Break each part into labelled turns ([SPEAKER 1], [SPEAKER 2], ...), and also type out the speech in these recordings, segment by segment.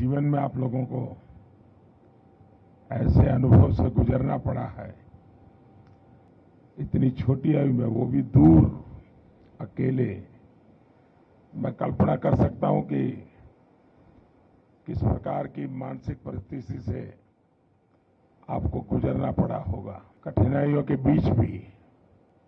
[SPEAKER 1] जीवन में आप लोगों को ऐसे अनुभव से गुजरना पड़ा है, इतनी छोटी आयु में, वो भी दूर, अकेले। मैं कल्पना कर सकता हूं कि किस प्रकार की मानसिक परिस्थिति से आपको गुजरना पड़ा होगा। कठिनाइयों के बीच भी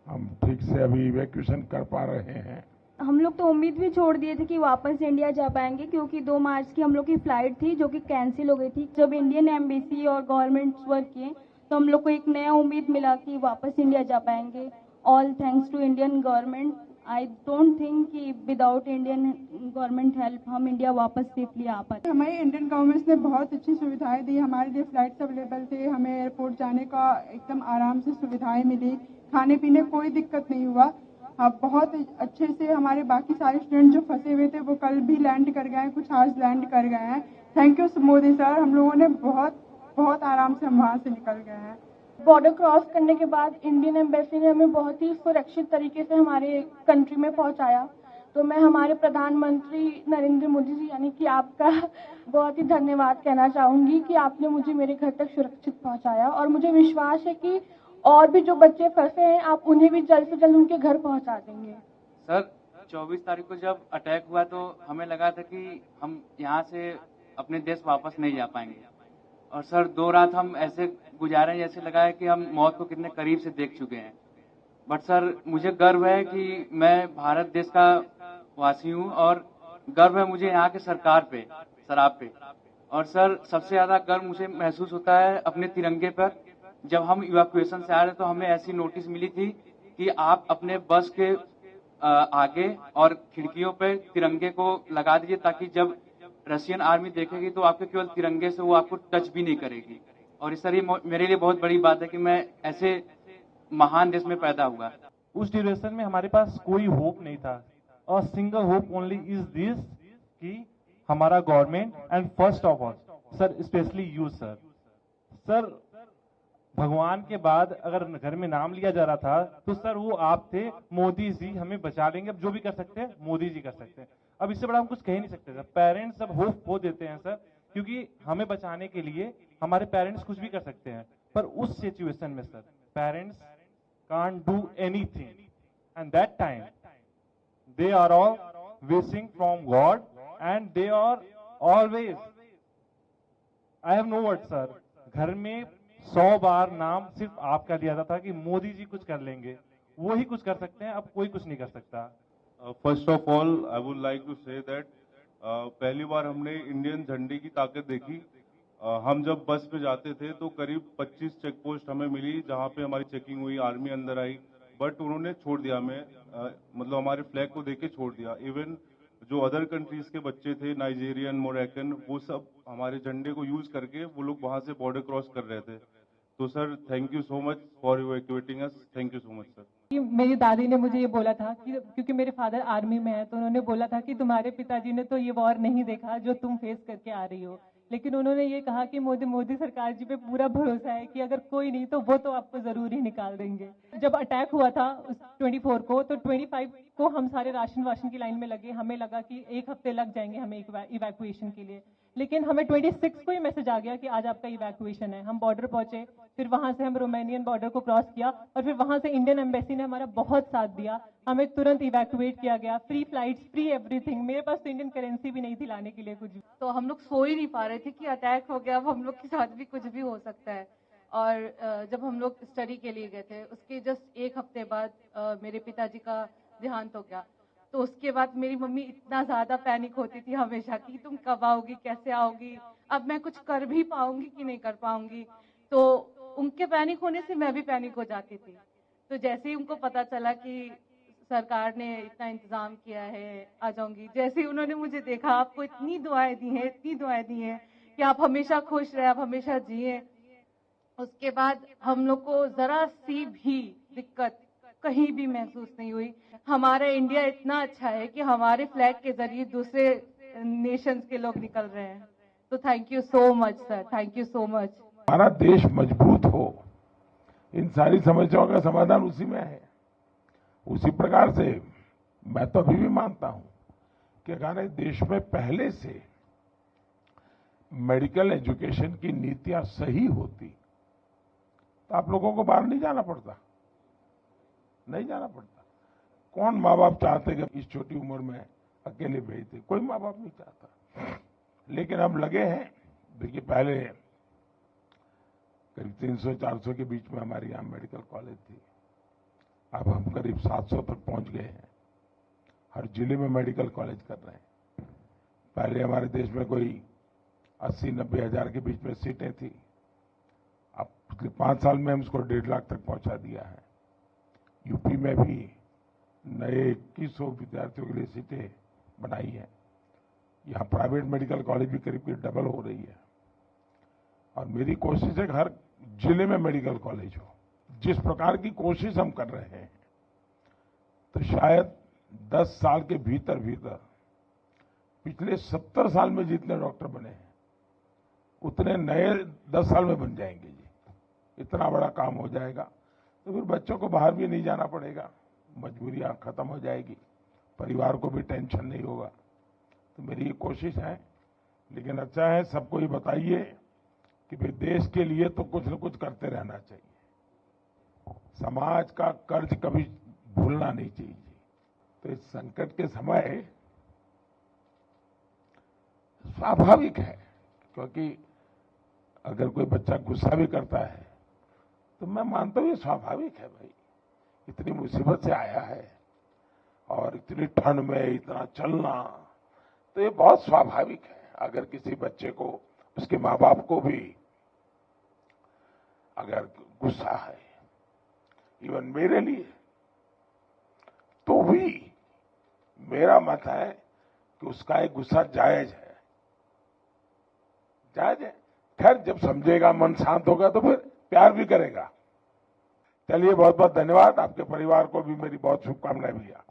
[SPEAKER 1] हम ठीक से अभी इवैक्यूएशन कर पा रहे हैं।
[SPEAKER 2] हम लोग तो उम्मीद भी छोड़ दिए थे कि वापस इंडिया जा पाएंगे, क्योंकि 2 मार्च की हम लोग की फ्लाइट थी जो कि कैंसिल हो गई थी। जब इंडियन एम्बेसी और गवर्नमेंट्स वर्क किए तो हम लोग को एक नया उम्मीद मिला कि वापस इंडिया जा पाएंगे। All thanks to Indian government. I don't think कि विदाउट इंडियन गवर्नमेंट हेल्प हम इंडिया वापस सेफली आ पाते।
[SPEAKER 3] हमारी इंडियन गवर्नमेंट ने बहुत अच्छी सुविधाएं दी, हमारे लिए फ्लाइट्स अवेलेबल थे, हमें एयरपोर्ट जाने का एकदम आराम से सुविधाएं मिली, खाने पीने कोई दिक्कत नहीं हुआ। हाँ, बहुत अच्छे से हमारे बाकी सारे स्टूडेंट जो फंसे हुए थे वो कल भी लैंड कर गए हैं, कुछ आज लैंड कर गए हैं। थैंक यू मोदी सर, हम लोगों ने बहुत आराम से हम वहाँ से निकल गए हैं।
[SPEAKER 4] बॉर्डर क्रॉस करने के बाद इंडियन एम्बेसी ने हमें बहुत ही सुरक्षित तरीके से हमारे कंट्री में पहुंचाया। तो मैं हमारे प्रधानमंत्री नरेंद्र मोदी जी यानी कि आपका बहुत ही धन्यवाद कहना चाहूँगी कि आपने मुझे मेरे घर तक सुरक्षित पहुंचाया। और मुझे विश्वास है कि और भी जो बच्चे फंसे हैं आप उन्हें भी जल्द से जल्द उनके घर पहुंचा देंगे।
[SPEAKER 5] सर, 24 तारीख को जब अटैक हुआ तो हमें लगा था कि हम यहाँ से अपने देश वापस नहीं जा पाएंगे। और सर 2 रात हम ऐसे गुजारे जैसे लगा है कि हम मौत को कितने करीब से देख चुके हैं। बट सर मुझे गर्व है कि मैं भारत देश का वासी हूँ और गर्व है मुझे यहाँ के सरकार पे, सर आप पे। और सर सबसे ज्यादा गर्व मुझे महसूस होता है अपने तिरंगे पर। जब हम इवैक्यूएशन से आ रहे तो हमें ऐसी नोटिस मिली थी कि आप अपने बस के आगे और खिड़कियों पे तिरंगे को लगा दीजिए ताकि जब रशियन आर्मी देखेगी तो आपके केवल तिरंगे से वो आपको टच भी नहीं करेगी। और इस सर ये मेरे लिए बहुत बड़ी बात है कि मैं ऐसे महान देश में पैदा हुआ।
[SPEAKER 6] उस ड्यूरेशन में हमारे पास कोई होप नहीं था और single hope only is this कि हमारा government and first of all sir specially you sir भगवान के बाद अगर घर में नाम लिया जा रहा था तो सर वो आप थे। मोदी जी हमें बचा लेंगे, अब जो भी कर सकते हैं मोदी जी कर सकते हैं। अब इससे बड़ा हम कुछ कह ही नहीं सकते सर। पेरेंट्स सब होप खो देते हैं सर, क्योंकि हमें बचाने के लिए हमारे पेरेंट्स कुछ भी कर सकते हैं, पर उस सिचुएशन में sir parents can't do anything and that time they are all wishing from God and they are always, I have no word sir. घर में 100 बार नाम सिर्फ आपका लिया जाता था कि मोदी जी कुछ कर लेंगे, वो ही कुछ कर सकते हैं, अब कोई कुछ नहीं कर सकता।
[SPEAKER 7] First of all I would like to say that पहली बार हमने इंडियन झंडे की ताकत देखी। हम जब बस पे जाते थे तो करीब 25 चेक पोस्ट हमें मिली जहां पे हमारी चेकिंग हुई, आर्मी अंदर आई, बट उन्होंने छोड़ दिया हमें, मतलब हमारे फ्लैग को देख के छोड़ दिया। इवन जो अदर कंट्रीज के बच्चे थे, नाइजीरियन, मोरक्कन, वो सब हमारे झंडे को यूज करके वो लोग वहां से बॉर्डर क्रॉस कर रहे थे। तो sir thank you so much for evacuating us, thank you so much sir.
[SPEAKER 8] मेरी दादी ने मुझे ये बोला था कि क्योंकि मेरे फादर आर्मी में है तो उन्होंने बोला था कि तुम्हारे पिताजी ने तो ये वॉर नहीं देखा जो तुम फेस करके आ रही हो, लेकिन उन्होंने ये कहा कि मोदी सरकार जी पे पूरा भरोसा है कि अगर कोई नहीं तो वो तो आपको जरूर ही निकाल देंगे। जब अटैक हुआ था 24 को तो 25 को हम सारे राशन की लाइन में लगे। हमें लगा कि 1 हफ्ते लग जाएंगे हमें इवैक्यूएशन के लिए, लेकिन हमें 26 को ही मैसेज आ गया कि आज आपका इवैक्यूएशन है। हम बॉर्डर पहुंचे, फिर वहां से हम रोमानियन बॉर्डर को क्रॉस किया और फिर वहां से इंडियन एम्बेसी ने हमारा बहुत साथ दिया। हमें तुरंत इवैक्यूएट किया गया, फ्री फ्लाइट्स, फ्री एवरीथिंग। मेरे पास तो इंडियन करेंसी भी नहीं थी लाने के लिए कुछ भी।
[SPEAKER 9] तो हम लोग सो ही नहीं पा रहे थे कि अटैक हो गया, अब हम लोग के साथ भी कुछ भी हो सकता है। और जब हम लोग स्टडी के लिए गए थे उसके जस्ट 1 हफ्ते बाद मेरे पिताजी का देहांत हो गया। तो उसके बाद मेरी मम्मी इतना ज्यादा पैनिक होती थी हमेशा कि तुम कब आओगी, कैसे आओगी, अब मैं कुछ कर भी पाऊंगी कि नहीं कर पाऊंगी। तो उनके पैनिक होने से मैं भी पैनिक हो जाती थी। तो जैसे ही उनको पता चला कि सरकार ने इतना इंतजाम किया है, आ जाऊंगी, जैसे ही उन्होंने मुझे देखा, आपको इतनी दुआएं दी हैं, इतनी दुआएं दी हैं कि आप हमेशा खुश रहे, आप हमेशा जिए। उसके बाद हम लोग को जरा सी भी दिक्कत कहीं भी महसूस नहीं हुई। हमारा इंडिया इतना अच्छा है कि हमारे फ्लैग के जरिए दूसरे नेशंस के लोग निकल रहे हैं। तो thank you so much sir, thank you so much.
[SPEAKER 1] हमारा देश मजबूत हो, इन सारी समस्याओं का समाधान उसी में है। उसी प्रकार से मैं तो अभी भी मानता हूं कि हमारे देश में पहले से मेडिकल एजुकेशन की नीतियां सही होती तो आप लोगों को बाहर नहीं जाना पड़ता, नहीं जाना पड़ता। कौन माँ बाप चाहते कि इस छोटी उम्र में अकेले भेज दे? कोई माँ बाप नहीं चाहता। लेकिन हम लगे हैं। देखिए, पहले करीब 300-400 के बीच में हमारे यहाँ मेडिकल कॉलेज थी। अब हम करीब 700 तक पहुंच गए हैं। हर जिले में मेडिकल कॉलेज कर रहे हैं। पहले हमारे देश में कोई 80-90 हजार के बीच में सीटें थी। अब पिछले 5 साल में हम उसको 1.5 लाख तक पहुंचा दिया है। यूपी में भी नए 2100 विद्यार्थियों के लिए सीटें बनाई हैं। यहाँ प्राइवेट मेडिकल कॉलेज भी करीब डबल हो रही है। और मेरी कोशिश है कि हर जिले में मेडिकल कॉलेज हो। जिस प्रकार की कोशिश हम कर रहे हैं, तो शायद 10 साल के भीतर भीतर पिछले 70 साल में जितने डॉक्टर बने हैं उतने नए 10 साल में बन जाएंगे जी। इतना बड़ा काम हो जाएगा। तो फिर बच्चों को बाहर भी नहीं जाना पड़ेगा, मजबूरियां खत्म हो जाएगी, परिवार को भी टेंशन नहीं होगा। तो मेरी ये कोशिश है। लेकिन अच्छा है, सबको ये बताइए कि भाई देश के लिए तो कुछ न कुछ करते रहना चाहिए। समाज का कर्ज कभी भूलना नहीं चाहिए। तो इस संकट के समय स्वाभाविक है, क्योंकि अगर कोई बच्चा गुस्सा भी करता है तो मैं मानता हूं ये स्वाभाविक है। भाई, इतनी मुसीबत से आया है और इतनी ठंड में इतना चलना, तो ये बहुत स्वाभाविक है। अगर किसी बच्चे को, उसके माँ बाप को भी अगर गुस्सा है, इवन मेरे लिए, तो भी मेरा मत है कि उसका एक गुस्सा जायज है, जायज है। खैर, जब समझेगा, मन शांत होगा तो फिर प्यार भी करेगा। चलिए, बहुत बहुत धन्यवाद। आपके परिवार को भी मेरी बहुत शुभकामनाएं भैया।